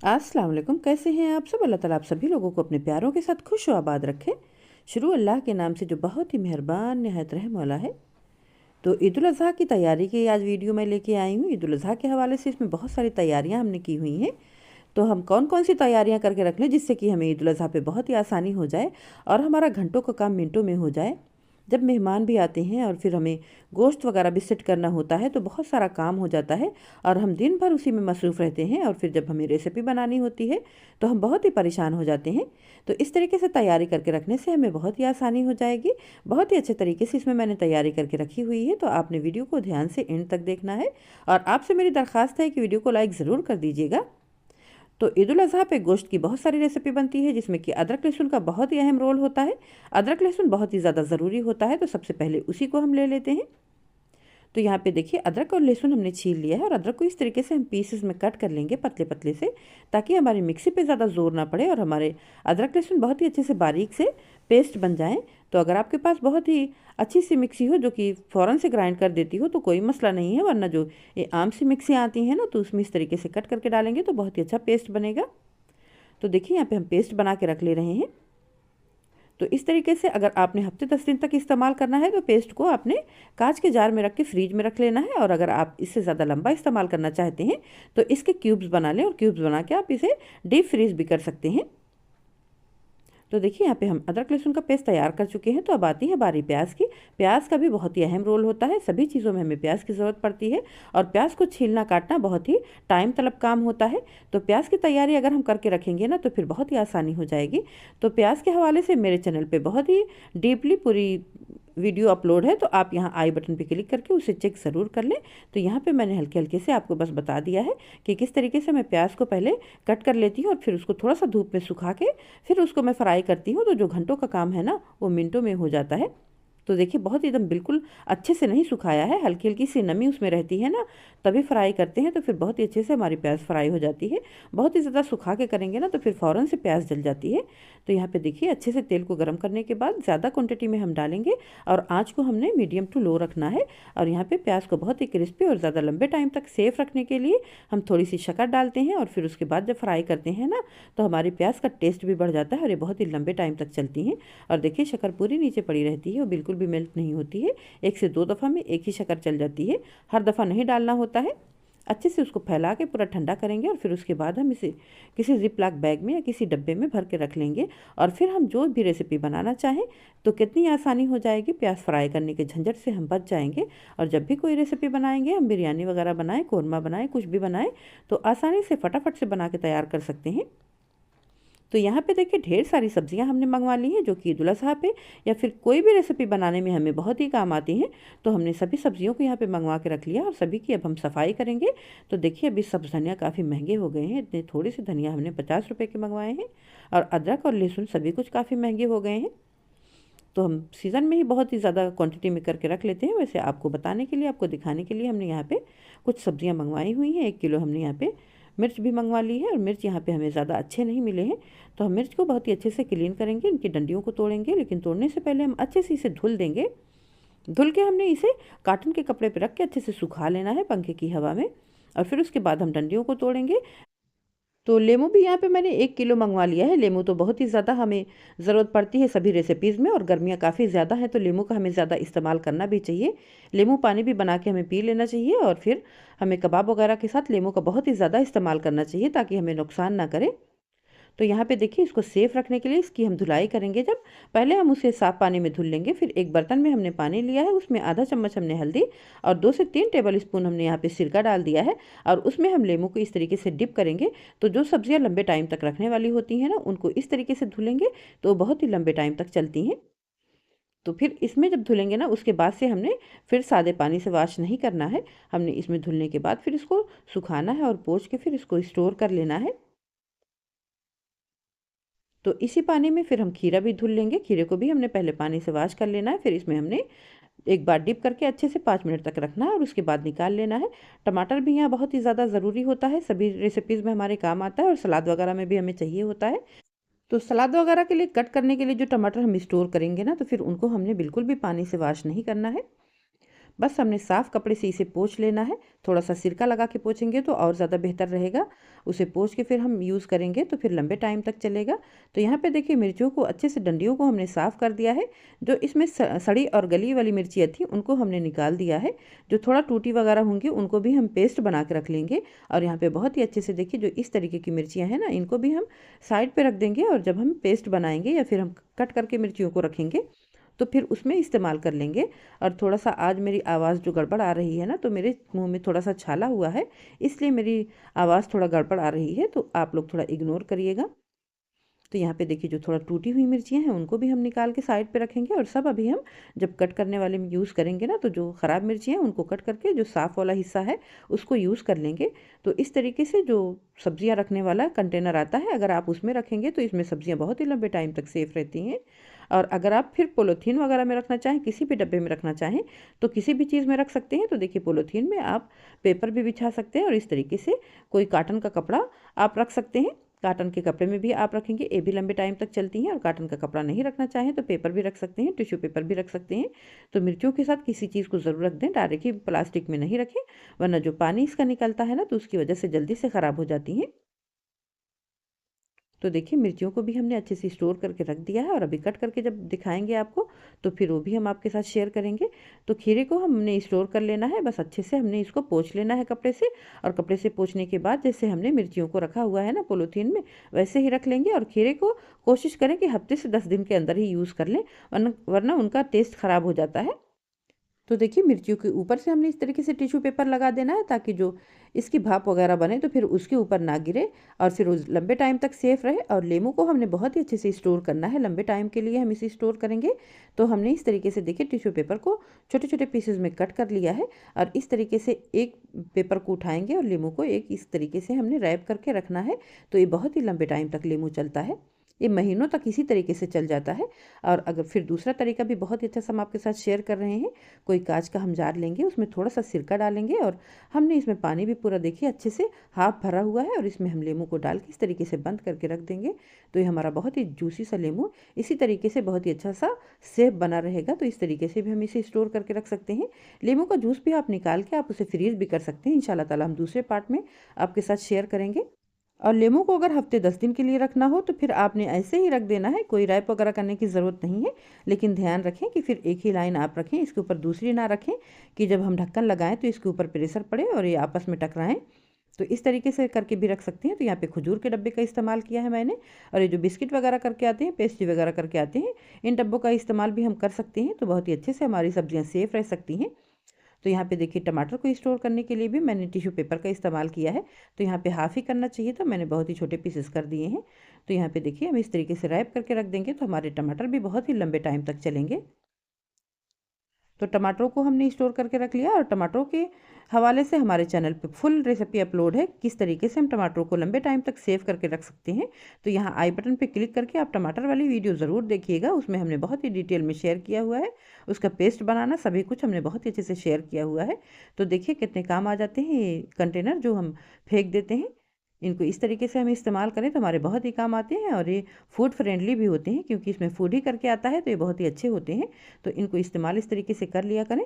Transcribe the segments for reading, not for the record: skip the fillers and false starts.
अस्सलाम वालेकुम। कैसे हैं आप सब? अल्लाह ताला आप सभी लोगों को अपने प्यारों के साथ खुश व आबाद रखे। शुरू अल्लाह के नाम से जो बहुत ही मेहरबान नहायत रहम वाला है। तो ईद उल अज़हा की तैयारी की आज वीडियो मैं लेके आई हूँ। ईद उल अज़हा के हवाले से इसमें बहुत सारी तैयारियाँ हमने की हुई हैं। तो हम कौन कौन सी तैयारियाँ करके रख लें जिससे कि हमें ईद उल अज़हा पे बहुत ही आसानी हो जाए और हमारा घंटों का काम मिनटों में हो जाए। जब मेहमान भी आते हैं और फिर हमें गोश्त वगैरह भी सेट करना होता है तो बहुत सारा काम हो जाता है और हम दिन भर उसी में मसरूफ़ रहते हैं और फिर जब हमें रेसिपी बनानी होती है तो हम बहुत ही परेशान हो जाते हैं। तो इस तरीके से तैयारी करके रखने से हमें बहुत ही आसानी हो जाएगी। बहुत ही अच्छे तरीके से इसमें मैंने तैयारी करके रखी हुई है, तो आपने वीडियो को ध्यान से एंड तक देखना है और आपसे मेरी दरख्वास्त है कि वीडियो को लाइक ज़रूर कर दीजिएगा। तो ईद उल अज़हा पे गोश्त की बहुत सारी रेसिपी बनती है जिसमें कि अदरक लहसुन का बहुत ही अहम रोल होता है। अदरक लहसुन बहुत ही ज़्यादा ज़रूरी होता है, तो सबसे पहले उसी को हम ले लेते हैं। तो यहाँ पे देखिए अदरक और लहसुन हमने छील लिया है और अदरक को इस तरीके से हम पीसेस में कट कर लेंगे पतले पतले से, ताकि हमारी मिक्सी पे ज़्यादा जोर ना पड़े और हमारे अदरक लहसुन बहुत ही अच्छे से बारीक से पेस्ट बन जाएँ। तो अगर आपके पास बहुत ही अच्छी सी मिक्सी हो जो कि फ़ौरन से ग्राइंड कर देती हो तो कोई मसला नहीं है, वरना जो ये आम सी मिक्सी आती हैं ना तो उसमें इस तरीके से कट करके डालेंगे तो बहुत ही अच्छा पेस्ट बनेगा। तो देखिए यहाँ पे हम पेस्ट बना के रख ले रहे हैं। तो इस तरीके से अगर आपने हफ्ते 10 दिन तक इस्तेमाल करना है तो पेस्ट को आपने कांच के जार में रख के फ्रीज में रख लेना है, और अगर आप इससे ज़्यादा लंबा इस्तेमाल करना चाहते हैं तो इसके क्यूब्स बना लें और क्यूब्स बना के आप इसे डीप फ्रीज भी कर सकते हैं। तो देखिए यहाँ पे हम अदरक लहसुन का पेस्ट तैयार कर चुके हैं। तो अब आती है बारी प्याज की। प्याज का भी बहुत ही अहम रोल होता है, सभी चीज़ों में हमें प्याज की ज़रूरत पड़ती है और प्याज को छीलना काटना बहुत ही टाइम तलब काम होता है। तो प्याज की तैयारी अगर हम करके रखेंगे ना तो फिर बहुत ही आसानी हो जाएगी। तो प्याज के हवाले से मेरे चैनल पर बहुत ही डीपली पूरी वीडियो अपलोड है, तो आप यहाँ आई बटन पे क्लिक करके उसे चेक ज़रूर कर लें। तो यहाँ पे मैंने हल्के हल्के से आपको बस बता दिया है कि किस तरीके से मैं प्याज को पहले कट कर लेती हूँ और फिर उसको थोड़ा सा धूप में सुखा के फिर उसको मैं फ्राई करती हूँ। तो जो घंटों का काम है ना वो मिनटों में हो जाता है। तो देखिए बहुत एकदम बिल्कुल अच्छे से नहीं सुखाया है, हल्की हल्की सी नमी उसमें रहती है ना, तभी फ्राई करते हैं तो फिर बहुत ही अच्छे से हमारी प्याज फ्राई हो जाती है। बहुत ही ज़्यादा सुखा के करेंगे ना तो फिर फ़ौरन से प्याज जल जाती है। तो यहाँ पे देखिए अच्छे से तेल को गर्म करने के बाद ज़्यादा क्वांटिटी में हम डालेंगे और आँच को हमने मीडियम टू लो रखना है। और यहाँ पे प्याज को बहुत ही क्रिस्पी और ज़्यादा लंबे टाइम तक सेफ रखने के लिए हम थोड़ी सी शक्कर डालते हैं और फिर उसके बाद जब फ्राई करते हैं ना तो हमारी प्याज का टेस्ट भी बढ़ जाता है और ये बहुत ही लंबे टाइम तक चलती हैं। और देखिए शक्कर पूरी नीचे पड़ी रहती है और बिल्कुल भी मेल्ट नहीं होती है। 1 से 2 दफ़ा में एक ही शक्कर चल जाती है, हर दफ़ा नहीं डालना होता है। अच्छे से उसको फैला के पूरा ठंडा करेंगे और फिर उसके बाद हम इसे किसी जिप लॉक बैग में या किसी डब्बे में भर के रख लेंगे। और फिर हम जो भी रेसिपी बनाना चाहें तो कितनी आसानी हो जाएगी, प्याज फ्राई करने के झंझट से हम बच जाएंगे। और जब भी कोई रेसिपी बनाएंगे, हम बिरयानी वगैरह बनाएं, कौरमा बनाएं, कुछ भी बनाएं तो आसानी से फटाफट से बना के तैयार कर सकते हैं। तो यहाँ पे देखिए ढेर सारी सब्जियां हमने मंगवा ली हैं जो कि ईद उल अज़हा पे या फिर कोई भी रेसिपी बनाने में हमें बहुत ही काम आती हैं। तो हमने सभी सब्जियों को यहाँ पे मंगवा के रख लिया और सभी की अब हम सफाई करेंगे। तो देखिए अभी सब धनिया काफ़ी महंगे हो गए हैं, इतने थोड़े से धनिया हमने 50 रुपये के मंगवाए हैं और अदरक और लहसुन सभी कुछ काफ़ी महंगे हो गए हैं। तो हम सीज़न में ही बहुत ही ज़्यादा क्वांटिटी में करके रख लेते हैं। वैसे आपको बताने के लिए, आपको दिखाने के लिए हमने यहाँ पे कुछ सब्जियाँ मंगवाई हुई हैं। 1 किलो हमने यहाँ पे मिर्च भी मंगवा ली है और मिर्च यहाँ पे हमें ज़्यादा अच्छे नहीं मिले हैं, तो हम मिर्च को बहुत ही अच्छे से क्लीन करेंगे, इनकी डंडियों को तोड़ेंगे, लेकिन तोड़ने से पहले हम अच्छे से इसे धुल देंगे। धुल के हमने इसे कॉटन के कपड़े पर रख के अच्छे से सुखा लेना है पंखे की हवा में, और फिर उसके बाद हम डंडियों को तोड़ेंगे। तो लेमू भी यहाँ पे मैंने 1 किलो मंगवा लिया है। लेमू तो बहुत ही ज़्यादा हमें ज़रूरत पड़ती है सभी रेसिपीज़ में और गर्मियाँ काफ़ी ज़्यादा हैं तो लेमू का हमें ज़्यादा इस्तेमाल करना भी चाहिए। लेमू पानी भी बना के हमें पी लेना चाहिए और फिर हमें कबाब वगैरह के साथ लेमू का बहुत ही ज़्यादा इस्तेमाल करना चाहिए ताकि हमें नुकसान ना करे। तो यहाँ पे देखिए इसको सेफ रखने के लिए इसकी हम धुलाई करेंगे। जब पहले हम उसे साफ पानी में धुल लेंगे, फिर एक बर्तन में हमने पानी लिया है, उसमें आधा चम्मच हमने हल्दी और 2 से 3 टेबल स्पून हमने यहाँ पे सिरका डाल दिया है और उसमें हम लेमू को इस तरीके से डिप करेंगे। तो जो सब्जियाँ लंबे टाइम तक रखने वाली होती हैं ना उनको इस तरीके से धुलेंगे तो बहुत ही लंबे टाइम तक चलती हैं। तो फिर इसमें जब धुलेंगे ना उसके बाद से हमने फिर सादे पानी से वॉश नहीं करना है, हमने इसमें धुलने के बाद फिर इसको सुखाना है और पोंछ के फिर इसको स्टोर कर लेना है। तो इसी पानी में फिर हम खीरा भी धुल लेंगे, खीरे को भी हमने पहले पानी से वॉश कर लेना है, फिर इसमें हमने एक बार डिप करके अच्छे से 5 मिनट तक रखना है और उसके बाद निकाल लेना है। टमाटर भी यहाँ बहुत ही ज़्यादा ज़रूरी होता है, सभी रेसिपीज़ में हमारे काम आता है और सलाद वगैरह में भी हमें चाहिए होता है। तो सलाद वगैरह के लिए कट करने के लिए जो टमाटर हम स्टोर करेंगे ना तो फिर उनको हमने बिल्कुल भी पानी से वॉश नहीं करना है। बस हमने साफ़ कपड़े से इसे पोंछ लेना है। थोड़ा सा सिरका लगा के पोंछेंगे तो और ज़्यादा बेहतर रहेगा। उसे पोंछ के फिर हम यूज़ करेंगे तो फिर लंबे टाइम तक चलेगा। तो यहाँ पे देखिए मिर्चियों को अच्छे से डंडियों को हमने साफ़ कर दिया है। जो इसमें सड़ी और गली वाली मिर्चियाँ थी उनको हमने निकाल दिया है। जो थोड़ा टूटी वगैरह होंगी उनको भी हम पेस्ट बना के रख लेंगे। और यहाँ पे बहुत ही अच्छे से देखिए जो इस तरीके की मिर्चियाँ हैं ना, इनको भी हम साइड पे रख देंगे और जब हम पेस्ट बनाएंगे या फिर हम कट करके मिर्चियों को रखेंगे तो फिर उसमें इस्तेमाल कर लेंगे। और थोड़ा सा आज मेरी आवाज़ जो गड़बड़ आ रही है ना, तो मेरे मुंह में थोड़ा सा छाला हुआ है, इसलिए मेरी आवाज़ थोड़ा गड़बड़ आ रही है, तो आप लोग थोड़ा इग्नोर करिएगा। तो यहाँ पे देखिए जो थोड़ा टूटी हुई मिर्चियाँ हैं उनको भी हम निकाल के साइड पे रखेंगे। और सब अभी हम जब कट करने वाले में यूज़ करेंगे ना, तो जो ख़राब मिर्चियाँ हैं उनको कट करके जो साफ़ वाला हिस्सा है उसको यूज़ कर लेंगे। तो इस तरीके से जो सब्जियाँ रखने वाला कंटेनर आता है, अगर आप उसमें रखेंगे तो इसमें सब्जियाँ बहुत ही लंबे टाइम तक सेफ़ रहती हैं। और अगर आप फिर पॉलीथीन वगैरह में रखना चाहें, किसी भी डब्बे में रखना चाहें, तो किसी भी चीज़ में रख सकते हैं। तो देखिए पॉलीथीन में आप पेपर भी बिछा सकते हैं और इस तरीके से कोई कॉटन का कपड़ा आप रख सकते हैं। कॉटन के कपड़े में भी आप रखेंगे, ये भी लंबे टाइम तक चलती हैं। और कॉटन का कपड़ा नहीं रखना चाहें तो पेपर भी रख सकते हैं, टिश्यू पेपर भी रख सकते हैं। तो मिर्चियों के साथ किसी चीज़ को ज़रूर रख दें, डायरेक्ट ही प्लास्टिक में नहीं रखें, वरना जो पानी इसका निकलता है ना, तो उसकी वजह से जल्दी से ख़राब हो जाती हैं। तो देखिए मिर्चियों को भी हमने अच्छे से स्टोर करके रख दिया है और अभी कट करके जब दिखाएंगे आपको तो फिर वो भी हम आपके साथ शेयर करेंगे। तो खीरे को हमने स्टोर कर लेना है, बस अच्छे से हमने इसको पोंछ लेना है कपड़े से। और कपड़े से पोंछने के बाद जैसे हमने मिर्चियों को रखा हुआ है ना पॉलीथीन में, वैसे ही रख लेंगे। और खीरे को कोशिश करें कि हफ्ते से 10 दिन के अंदर ही यूज़ कर लें, वरना उनका टेस्ट ख़राब हो जाता है। तो देखिए मिर्चियों के ऊपर से हमने इस तरीके से टिश्यू पेपर लगा देना है, ताकि जो इसकी भाप वगैरह बने तो फिर उसके ऊपर ना गिरे और फिर उस लंबे टाइम तक सेफ रहे। और लेमू को हमने बहुत ही अच्छे से स्टोर करना है, लंबे टाइम के लिए हम इसे स्टोर करेंगे। तो हमने इस तरीके से देखिए टिश्यू पेपर को छोटे छोटे पीसेज में कट कर लिया है और इस तरीके से एक पेपर को उठाएंगे और लेमू को एक इस तरीके से हमने रैप करके रखना है। तो ये बहुत ही लंबे टाइम तक लेमू चलता है, ये महीनों तक इसी तरीके से चल जाता है। और अगर फिर दूसरा तरीका भी बहुत ही अच्छा सा हम आपके साथ शेयर कर रहे हैं। कोई कांच का हम जार लेंगे, उसमें थोड़ा सा सिरका डालेंगे और हमने इसमें पानी भी पूरा देखिए अच्छे से हाफ भरा हुआ है और इसमें हम लेमू को डाल के इस तरीके से बंद करके रख देंगे। तो ये हमारा बहुत ही जूसी सा लेमू इसी तरीके से बहुत ही अच्छा सा सेफ बना रहेगा। तो इस तरीके से भी हम इसे स्टोर करके रख सकते हैं। लेमू का जूस भी आप निकाल के आप उसे फ्रीज भी कर सकते हैं, इंशाल्लाह ताला हम दूसरे पार्ट में आपके साथ शेयर करेंगे। और लेमू को अगर हफ्ते 10 दिन के लिए रखना हो तो फिर आपने ऐसे ही रख देना है, कोई रैप वगैरह करने की ज़रूरत नहीं है। लेकिन ध्यान रखें कि फिर एक ही लाइन आप रखें, इसके ऊपर दूसरी ना रखें, कि जब हम ढक्कन लगाएं तो इसके ऊपर प्रेशर पड़े और ये आपस में टकराएं। तो इस तरीके से करके भी रख सकते हैं। तो यहाँ पे खजूर के डब्बे का इस्तेमाल किया है मैंने। और ये जो बिस्किट वगैरह करके आते हैं, पेस्ट्री वगैरह करके आते हैं, इन डब्बों का इस्तेमाल भी हम कर सकते हैं। तो बहुत ही अच्छे से हमारी सब्जियाँ सेफ रह सकती हैं। तो यहाँ पे देखिए टमाटर को स्टोर करने के लिए भी मैंने टिश्यू पेपर का इस्तेमाल किया है। तो यहाँ पे हाफ़ ही करना चाहिए था, मैंने बहुत ही छोटे पीसेस कर दिए हैं। तो यहाँ पे देखिए हम इस तरीके से रैप करके रख देंगे तो हमारे टमाटर भी बहुत ही लंबे टाइम तक चलेंगे। तो टमाटरों को हमने स्टोर करके रख लिया और टमाटरों के हवाले से हमारे चैनल पे फुल रेसिपी अपलोड है, किस तरीके से हम टमाटरों को लंबे टाइम तक सेव करके रख सकते हैं। तो यहाँ आई बटन पे क्लिक करके आप टमाटर वाली वीडियो ज़रूर देखिएगा, उसमें हमने बहुत ही डिटेल में शेयर किया हुआ है। उसका पेस्ट बनाना सभी कुछ हमने बहुत ही अच्छे से शेयर किया हुआ है। तो देखिए कितने काम आ जाते हैं ये कंटेनर जो हम फेंक देते हैं। इनको इस तरीके से हम इस्तेमाल करें तो हमारे बहुत ही काम आते हैं और ये फूड फ्रेंडली भी होते हैं, क्योंकि इसमें फूड ही करके आता है, तो ये बहुत ही अच्छे होते हैं। तो इनको इस्तेमाल इस तरीके से कर लिया करें।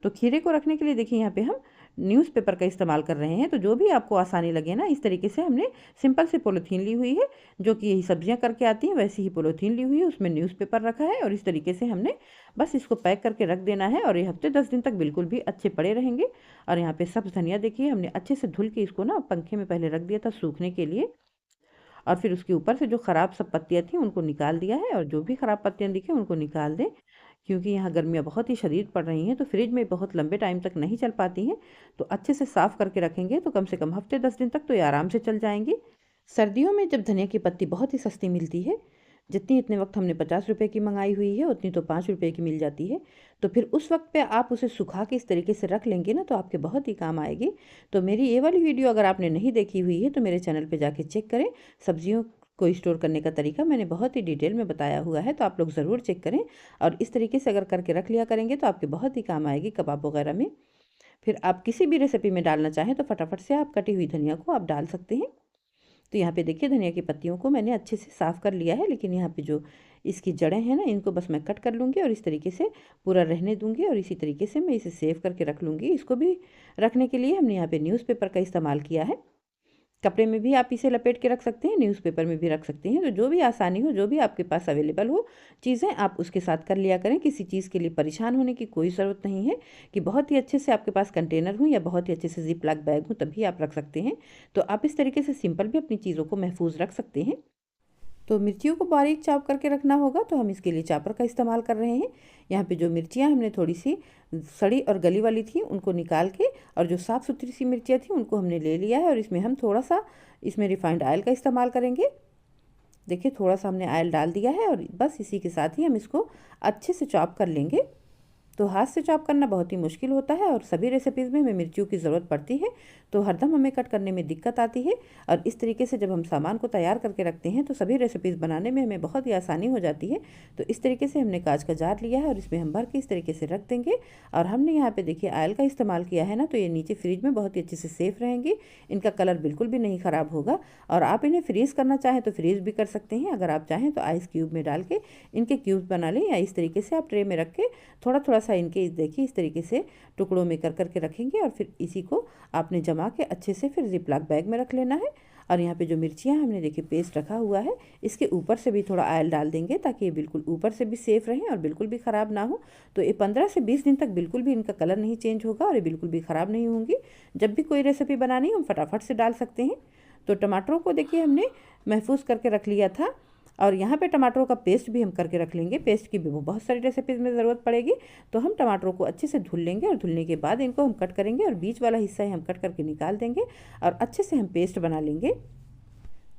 तो खीरे को रखने के लिए देखिए यहाँ पे हम न्यूज़पेपर का इस्तेमाल कर रहे हैं। तो जो भी आपको आसानी लगे ना, इस तरीके से हमने सिंपल से पॉलीथीन ली हुई है, जो कि यही सब्जियां करके आती हैं वैसी ही पॉलीथीन ली हुई है, उसमें न्यूज़पेपर रखा है और इस तरीके से हमने बस इसको पैक करके रख देना है। और ये हफ्ते 10 दिन तक बिल्कुल भी अच्छे पड़े रहेंगे। और यहाँ पे सब धनिया देखिए हमने अच्छे से धुल के इसको ना पंखे में पहले रख दिया था सूखने के लिए। और फिर उसके ऊपर से जो ख़राब सब पत्तियाँ थी उनको निकाल दिया है, और जो भी ख़राब पत्तियाँ दिखें उनको निकाल दें, क्योंकि यहाँ गर्मियाँ बहुत ही शदीद पड़ रही हैं तो फ्रिज में बहुत लंबे टाइम तक नहीं चल पाती हैं। तो अच्छे से साफ़ करके रखेंगे तो कम से कम हफ्ते 10 दिन तक तो ये आराम से चल जाएंगी। सर्दियों में जब धनिया की पत्ती बहुत ही सस्ती मिलती है, जितनी इतने वक्त हमने 50 रुपए की मंगाई हुई है उतनी तो 5 रुपए की मिल जाती है। तो फिर उस वक्त पे आप उसे सुखा के इस तरीके से रख लेंगे ना, तो आपके बहुत ही काम आएगी। तो मेरी ये वाली वीडियो अगर आपने नहीं देखी हुई है तो मेरे चैनल पे जाके चेक करें। सब्जियों को स्टोर करने का तरीका मैंने बहुत ही डिटेल में बताया हुआ है, तो आप लोग ज़रूर चेक करें। और इस तरीके से अगर करके रख लिया करेंगे तो आपके बहुत ही काम आएगी कबाब वगैरह में। फिर आप किसी भी रेसिपी में डालना चाहें तो फटाफट से आप कटी हुई धनिया को आप डाल सकते हैं। तो यहाँ पे देखिए धनिया की पत्तियों को मैंने अच्छे से साफ़ कर लिया है, लेकिन यहाँ पे जो इसकी जड़ें हैं ना, इनको बस मैं कट कर लूँगी और इस तरीके से पूरा रहने दूँगी और इसी तरीके से मैं इसे सेव करके रख लूँगी। इसको भी रखने के लिए हमने यहाँ पे न्यूज़पेपर का इस्तेमाल किया है। कपड़े में भी आप इसे लपेट के रख सकते हैं, न्यूज़पेपर में भी रख सकते हैं। तो जो भी आसानी हो, जो भी आपके पास अवेलेबल हो चीज़ें, आप उसके साथ कर लिया करें। किसी चीज़ के लिए परेशान होने की कोई ज़रूरत नहीं है कि बहुत ही अच्छे से आपके पास कंटेनर हो या बहुत ही अच्छे से ज़िप लॉक बैग हो तभी आप रख सकते हैं। तो आप इस तरीके से सिंपल भी अपनी चीज़ों को महफूज रख सकते हैं। तो मिर्चियों को बारीक चॉप करके रखना होगा, तो हम इसके लिए चॉपर का इस्तेमाल कर रहे हैं। यहाँ पे जो मिर्चियाँ हमने थोड़ी सी सड़ी और गली वाली थी उनको निकाल के, और जो साफ़ सुथरी सी मिर्चियाँ थी उनको हमने ले लिया है। और इसमें हम थोड़ा सा इसमें रिफाइंड ऑयल का इस्तेमाल करेंगे। देखिए थोड़ा सा हमने ऑयल डाल दिया है और बस इसी के साथ ही हम इसको अच्छे से चॉप कर लेंगे। तो हाथ से चॉप करना बहुत ही मुश्किल होता है और सभी रेसिपीज़ में हमें मिर्चियों की ज़रूरत पड़ती है, तो हरदम हमें कट करने में दिक्कत आती है। और इस तरीके से जब हम सामान को तैयार करके रखते हैं तो सभी रेसिपीज़ बनाने में हमें बहुत ही आसानी हो जाती है। तो इस तरीके से हमने कांच का जार लिया है और इसमें हम भर के इस तरीके से रख देंगे। और हमने यहाँ पे देखिए ऑयल का इस्तेमाल किया है ना, तो ये नीचे फ्रिज में बहुत ही अच्छे से सेफ रहेंगे। इनका कलर बिल्कुल भी नहीं ख़राब होगा। और आप इन्हें फ्रीज़ करना चाहें तो फ्रीज़ भी कर सकते हैं। अगर आप चाहें तो आइस क्यूब में डाल के इनके क्यूब्स बना लें, या इस तरीके से आप ट्रे में रख के थोड़ा थोड़ा सा इनके देखिए इस तरीके से टुकड़ों में कर करके रखेंगे। और फिर इसी को आपने जमा के अच्छे से फिर जिप लॉक बैग में रख लेना है। और यहाँ पे जो मिर्चियाँ हमने देखिए पेस्ट रखा हुआ है, इसके ऊपर से भी थोड़ा ऑयल डाल देंगे ताकि ये बिल्कुल ऊपर से भी सेफ रहें और बिल्कुल भी ख़राब ना हो। तो ये 15 से 20 दिन तक बिल्कुल भी इनका कलर नहीं चेंज होगा और ये बिल्कुल भी ख़राब नहीं होंगी। जब भी कोई रेसिपी बनानी हम फटाफट से डाल सकते हैं। तो टमाटरों को देखिए हमने महफूज करके रख लिया था, और यहाँ पे टमाटरों का पेस्ट भी हम करके रख लेंगे। पेस्ट की भी बहुत सारी रेसिपीज़ में ज़रूरत पड़ेगी। तो हम टमाटरों को अच्छे से धुल लेंगे और धुलने के बाद इनको हम कट करेंगे और बीच वाला हिस्सा ही हम कट करके निकाल देंगे और अच्छे से हम पेस्ट बना लेंगे।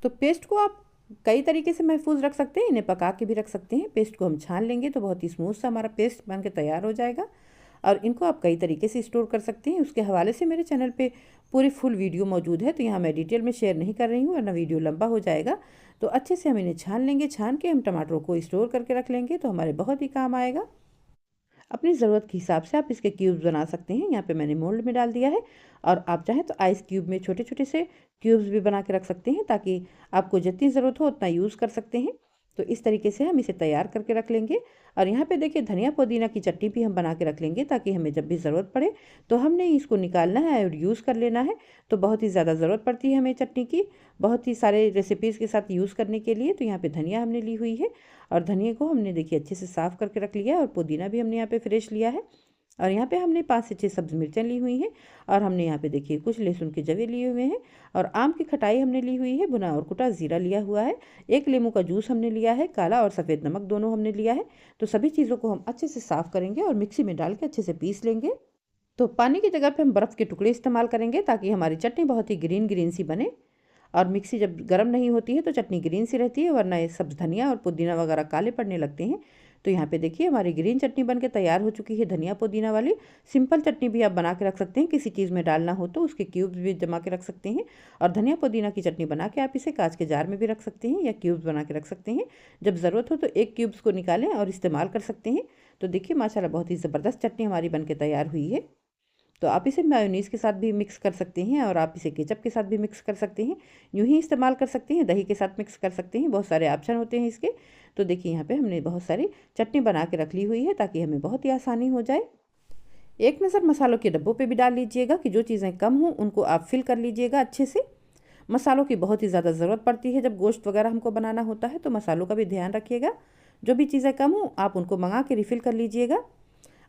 तो पेस्ट को आप कई तरीके से महफूज रख सकते हैं, इन्हें पका के भी रख सकते हैं। पेस्ट को हम छान लेंगे तो बहुत ही स्मूथ सा हमारा पेस्ट बन के तैयार हो जाएगा। और इनको आप कई तरीके से स्टोर कर सकते हैं। उसके हवाले से मेरे चैनल पे पूरी फुल वीडियो मौजूद है, तो यहाँ मैं डिटेल में शेयर नहीं कर रही हूँ वरना वीडियो लंबा हो जाएगा। तो अच्छे से हम इन्हें छान लेंगे, छान के हम टमाटरों को स्टोर करके रख लेंगे तो हमारे बहुत ही काम आएगा। अपनी ज़रूरत के हिसाब से आप इसके क्यूब्स बना सकते हैं। यहाँ पे मैंने मोल्ड में डाल दिया है, और आप चाहें तो आइस क्यूब में छोटे छोटे से क्यूब्स भी बना के रख सकते हैं ताकि आपको जितनी ज़रूरत हो उतना यूज़ कर सकते हैं। तो इस तरीके से हम इसे तैयार करके रख लेंगे। और यहाँ पे देखिए धनिया पुदीना की चटनी भी हम बना के रख लेंगे ताकि हमें जब भी ज़रूरत पड़े तो हमने इसको निकालना है और यूज़ कर लेना है। तो बहुत ही ज़्यादा ज़रूरत पड़ती है हमें चटनी की, बहुत ही सारे रेसिपीज़ के साथ यूज़ करने के लिए। तो यहाँ पे धनिया हमने ली हुई है, और धनिया को हमने देखिए अच्छे से साफ़ करके रख लिया है, और पुदीना भी हमने यहाँ पे फ्रेश लिया है। और यहाँ पे हमने 5 से 6 सब्ज़ मिर्चें ली हुई हैं, और हमने यहाँ पे देखिए कुछ लहसुन के जवे लिए हुए हैं, और आम की खटाई हमने ली हुई है, भुना और कुटा ज़ीरा लिया हुआ है, एक नींबू का जूस हमने लिया है, काला और सफ़ेद नमक दोनों हमने लिया है। तो सभी चीज़ों को हम अच्छे से साफ़ करेंगे और मिक्सी में डाल के अच्छे से पीस लेंगे। तो पानी की जगह पे हम बर्फ़ के टुकड़े इस्तेमाल करेंगे ताकि हमारी चटनी बहुत ही ग्रीन ग्रीन सी बने। और मिक्सी जब गर्म नहीं होती है तो चटनी ग्रीन सी रहती है, वरना ये सब धनिया और पुदीना वगैरह काले पड़ने लगते हैं। तो यहाँ पे देखिए हमारी ग्रीन चटनी बन के तैयार हो चुकी है, धनिया पुदीना वाली। सिंपल चटनी भी आप बना के रख सकते हैं, किसी चीज़ में डालना हो तो उसके क्यूब्स भी जमा के रख सकते हैं। और धनिया पुदीना की चटनी बना के आप इसे कांच के जार में भी रख सकते हैं या क्यूब्स बना के रख सकते हैं। जब ज़रूरत हो तो एक क्यूब्स को निकालें और इस्तेमाल कर सकते हैं। तो देखिए माशाल्लाह बहुत ही ज़बरदस्त चटनी हमारी बन के तैयार हुई है। तो आप इसे मेयोनीज़ के साथ भी मिक्स कर सकते हैं, और आप इसे केचप के साथ भी मिक्स कर सकते हैं, यूँ ही इस्तेमाल कर सकते हैं, दही के साथ मिक्स कर सकते हैं। बहुत सारे ऑप्शन होते हैं इसके। तो देखिए यहाँ पे हमने बहुत सारी चटनी बना के रख ली हुई है ताकि हमें बहुत ही आसानी हो जाए। एक नज़र मसालों के डब्बों पे भी डाल लीजिएगा कि जो चीज़ें कम हों उनको आप फिल कर लीजिएगा अच्छे से। मसालों की बहुत ही ज़्यादा ज़रूरत पड़ती है जब गोश्त वगैरह हमको बनाना होता है, तो मसालों का भी ध्यान रखिएगा। जो भी चीज़ें कम हों आप उनको मंगा के रिफ़िल कर लीजिएगा।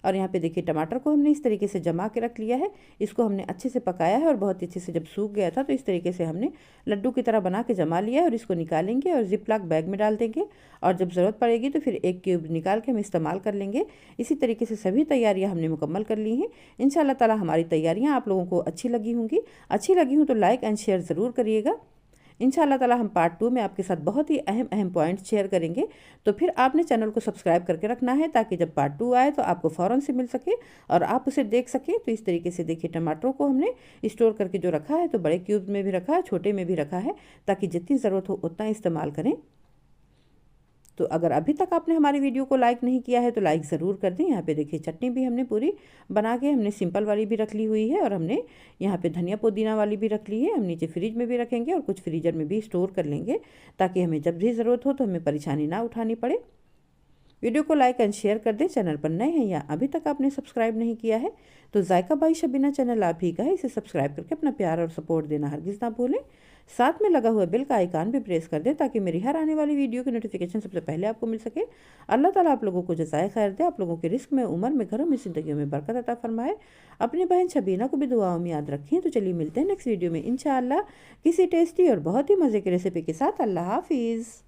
और यहाँ पे देखिए टमाटर को हमने इस तरीके से जमा के रख लिया है। इसको हमने अच्छे से पकाया है और बहुत अच्छे से जब सूख गया था तो इस तरीके से हमने लड्डू की तरह बना के जमा लिया है। और इसको निकालेंगे और जिप लॉक बैग में डाल देंगे, और जब ज़रूरत पड़ेगी तो फिर एक क्यूब निकाल के हम इस्तेमाल कर लेंगे। इसी तरीके से सभी तैयारियाँ हमने मुकम्मल कर ली हैं। इंशाअल्लाह ताला हमारी तैयारियाँ आप लोगों को अच्छी लगी होंगी। अच्छी लगी हों तो लाइक एंड शेयर ज़रूर करिएगा। इंशाअल्लाह ताला हम पार्ट 2 में आपके साथ बहुत ही अहम पॉइंट्स शेयर करेंगे। तो फिर आपने चैनल को सब्सक्राइब करके रखना है ताकि जब पार्ट 2 आए तो आपको फ़ौरन से मिल सके और आप उसे देख सकें। तो इस तरीके से देखिए टमाटरों को हमने स्टोर करके जो रखा है, तो बड़े क्यूब में भी रखा है, छोटे में भी रखा है, ताकि जितनी ज़रूरत हो उतना इस्तेमाल करें। तो अगर अभी तक आपने हमारी वीडियो को लाइक नहीं किया है तो लाइक ज़रूर कर दें। यहाँ पे देखिए चटनी भी हमने पूरी बना के हमने सिंपल वाली भी रख ली हुई है और हमने यहाँ पे धनिया पुदीना वाली भी रख ली है। हम नीचे फ्रिज में भी रखेंगे और कुछ फ्रीजर में भी स्टोर कर लेंगे ताकि हमें जब भी ज़रूरत हो तो हमें परेशानी ना उठानी पड़े। वीडियो को लाइक एंड शेयर कर दें। चैनल पर नए हैं या अभी तक आपने सब्सक्राइब नहीं किया है तो जायका बाई शबीना चैनल आप ही का है, इसे सब्सक्राइब करके अपना प्यार और सपोर्ट देना हरगिज़ ना भूलें। साथ में लगा हुआ बेल का आइकान भी प्रेस कर दें ताकि मेरी हर आने वाली वीडियो की नोटिफिकेशन सबसे पहले आपको मिल सके। अल्लाह ताला आप लोगों को जज़ाए खैर दे, आप लोगों के रिस्क में, उम्र में, घरों में, ज़िंदगियों में बरकत अता फरमाए। अपनी बहन शबीना को भी दुआओं में याद रखें। तो चलिए मिलते हैं नेक्स्ट वीडियो में इंशाअल्लाह किसी टेस्टी और बहुत ही मज़े की रेसिपी के साथ। अल्लाह हाफिज़।